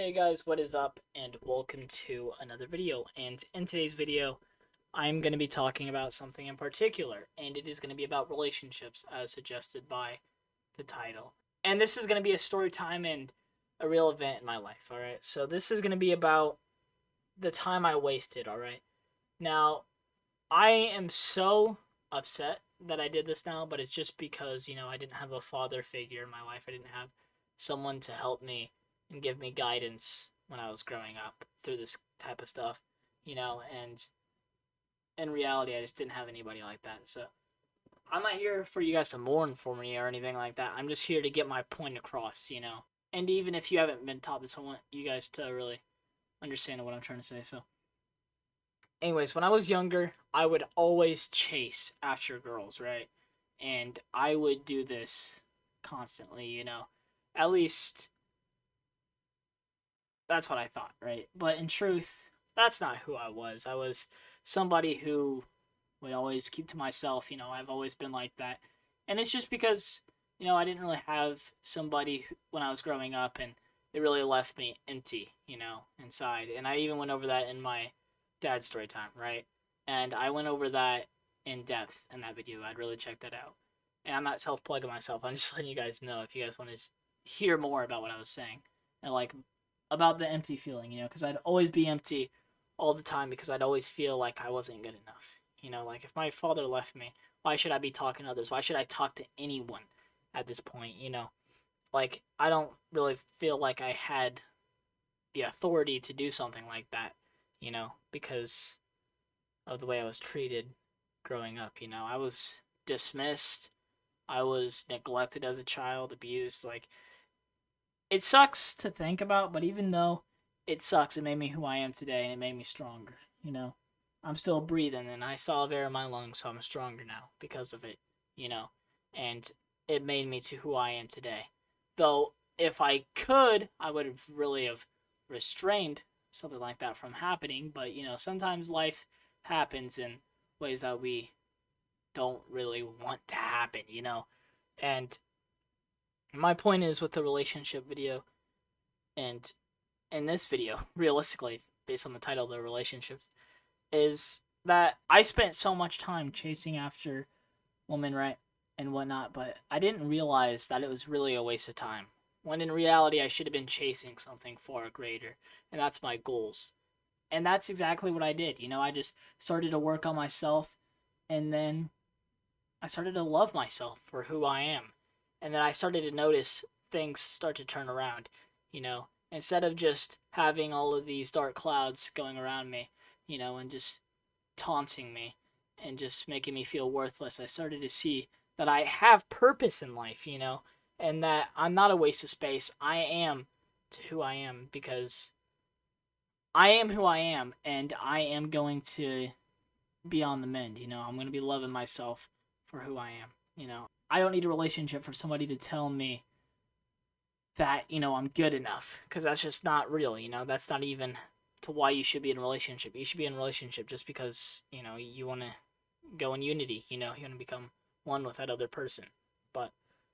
Hey guys, what is up, and welcome to another video. And in today's video, I'm going to be talking about something in particular, and it is going to be about relationships as suggested by the title. And this is going to be a story time and a real event in my life, alright? So this is going to be about the time I wasted, alright? Now, I am so upset that I did this now, but it's just because, I didn't have a father figure in my life. I didn't have someone to help me and give me guidance when I was growing up through this type of stuff, and in reality, I just didn't have anybody like that. So I'm not here for you guys to mourn for me or anything like that. I'm just here to get my point across. And even if you haven't been taught this, I want you guys to really understand what I'm trying to say. So, anyways, when I was younger, I would always chase after girls, right? And I would do this constantly. At least that's what I thought, right? But in truth, that's not who I was. I was somebody who would always keep to myself. I've always been like that. And it's just because, I didn't really have somebody when I was growing up, and it really left me empty, inside. And I even went over that in my dad's story time, right? And I went over that in depth in that video. I'd really check that out. And I'm not self-plugging myself. I'm just letting you guys know if you guys want to hear more about what I was saying. And like about the empty feeling, because I'd always be empty all the time because I'd always feel like I wasn't good enough. Like if my father left me, why should I be talking to others? Why should I talk to anyone at this point? Like I don't really feel like I had the authority to do something like that, because of the way I was treated growing up. I was dismissed, I was neglected as a child, abused. Like, it sucks to think about, but even though it sucks, it made me who I am today, and it made me stronger. I'm still breathing, and I still have air in my lungs, so I'm stronger now because of it. And it made me to who I am today. Though, if I could, I would have really have restrained something like that from happening, but, sometimes life happens in ways that we don't really want to happen. And my point is with the relationship video, and in this video, realistically, based on the title of the relationships, is that I spent so much time chasing after women, right, and whatnot, but I didn't realize that it was really a waste of time. When in reality, I should have been chasing something far greater, and that's my goals. And that's exactly what I did. I just started to work on myself, and then I started to love myself for who I am. And then I started to notice things start to turn around. Instead of just having all of these dark clouds going around me, and just taunting me and just making me feel worthless, I started to see that I have purpose in life, and that I'm not a waste of space. I am to who I am because I am who I am, and I am going to be on the mend. I'm going to be loving myself for who I am. I don't need a relationship for somebody to tell me that, I'm good enough, because that's just not real. That's not even to why you should be in a relationship. You should be in a relationship just because, you want to go in unity, you want to become one with that other person. But,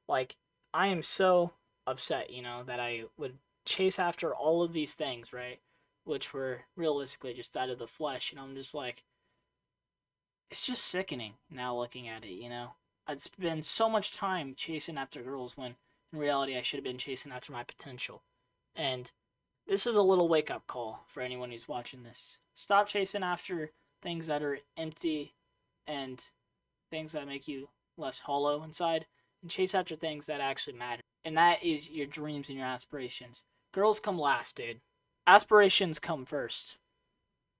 like, I am so upset, that I would chase after all of these things, right? Which were realistically just out of the flesh, and I'm just like, it's just sickening now looking at it. I'd spend so much time chasing after girls when in reality I should have been chasing after my potential. And this is a little wake up call for anyone who's watching this. Stop chasing after things that are empty and things that make you left hollow inside, and chase after things that actually matter. And that is your dreams and your aspirations. Girls come last, dude. Aspirations come first.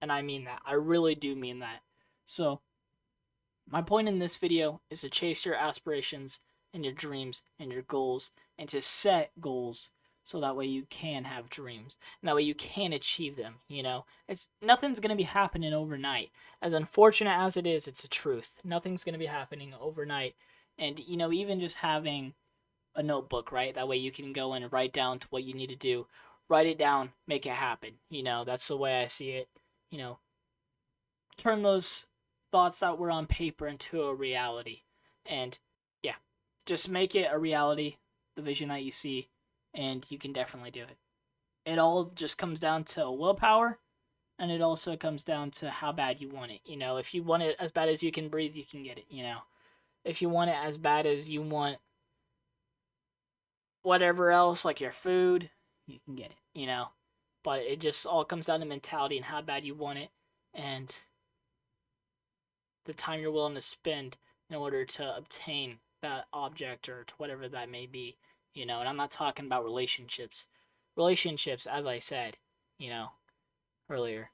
And I mean that. I really do mean that. So, my point in this video is to chase your aspirations and your dreams and your goals, and to set goals so that way you can have dreams, and that way you can achieve them. It's nothing's going to be happening overnight. As unfortunate as it is, it's the truth. Nothing's going to be happening overnight. And even just having a notebook, right? That way you can go in and write down to what you need to do. Write it down, make it happen. That's the way I see it. Turn those thoughts that were on paper into a reality. And yeah, just make it a reality, the vision that you see, and you can definitely do it. it all just comes down to willpower, and it also comes down to how bad you want it. You know, if you want it as bad as you can breathe, you can get it. You know, if you want it as bad as you want whatever else, like your food, you can get it. You know, but it just all comes down to mentality and how bad you want it, and the time you're willing to spend in order to obtain that object or to whatever that may be. You know, and I'm not talking about relationships. Relationships, as I said, you know, earlier,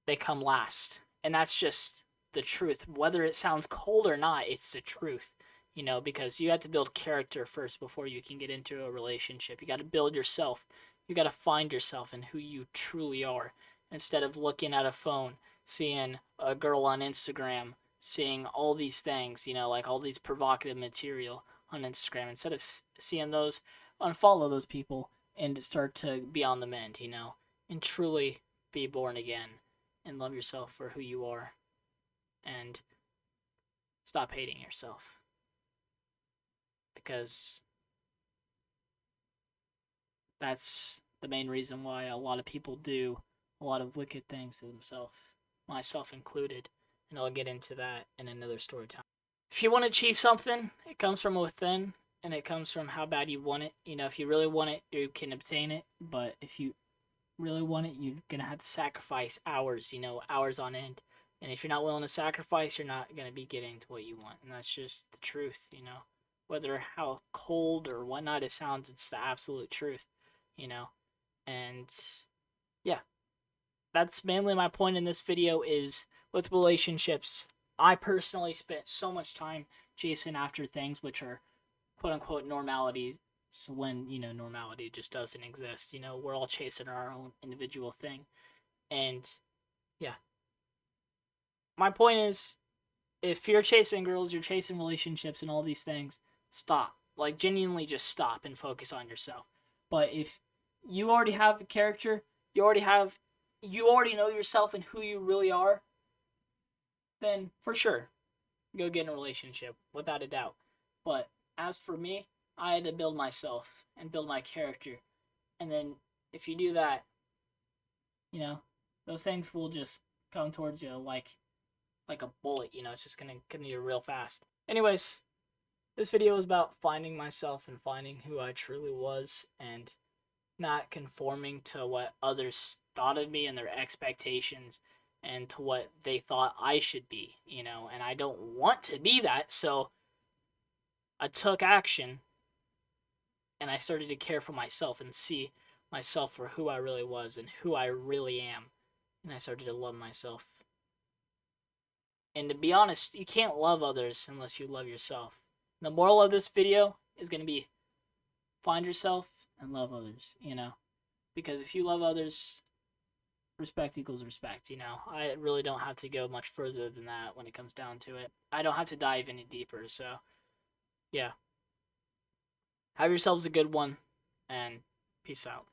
they come last. And that's just the truth. Whether it sounds cold or not, it's the truth. You know, because you have to build character first before you can get into a relationship. You got to build yourself. You got to find yourself and who you truly are instead of looking at a phone, seeing a girl on Instagram, seeing all these things, you know, like all these provocative material on Instagram. Instead of seeing those, unfollow those people and start to be on the mend, you know, and truly be born again and love yourself for who you are and stop hating yourself, because that's the main reason why a lot of people do a lot of wicked things to themselves, myself included, and I'll get into that in another story time. If you want to achieve something, it comes from within, and it comes from how bad you want it. You know, if you really want it, you can obtain it, but if you really want it, you're going to have to sacrifice hours, you know, hours on end. And if you're not willing to sacrifice, you're not going to be getting to what you want. And that's just the truth, you know. Whether how cold or whatnot it sounds, it's the absolute truth, you know. And yeah, that's mainly my point in this video is with relationships. I personally spent so much time chasing after things which are quote unquote normality. So when, you know, normality just doesn't exist, you know, we're all chasing our own individual thing. And yeah, my point is, if you're chasing girls, you're chasing relationships and all these things, stop. Like, genuinely just stop and focus on yourself. But if you already have a character, you already know yourself and who you really are, then for sure, go get in a relationship, without a doubt. But as for me, I had to build myself and build my character. And then if you do that, you know, those things will just come towards you like a bullet, you know, it's just gonna come to you real fast. Anyways, this video is about finding myself and finding who I truly was and not conforming to what others thought of me and their expectations and to what they thought I should be, you know, and I don't want to be that, so I took action and I started to care for myself and see myself for who I really was and who I really am, and I started to love myself. And to be honest, you can't love others unless you love yourself. The moral of this video is going to be find yourself and love others, you know. Because if you love others, respect equals respect, you know. I really don't have to go much further than that when it comes down to it. I don't have to dive any deeper, so yeah. Have yourselves a good one, and peace out.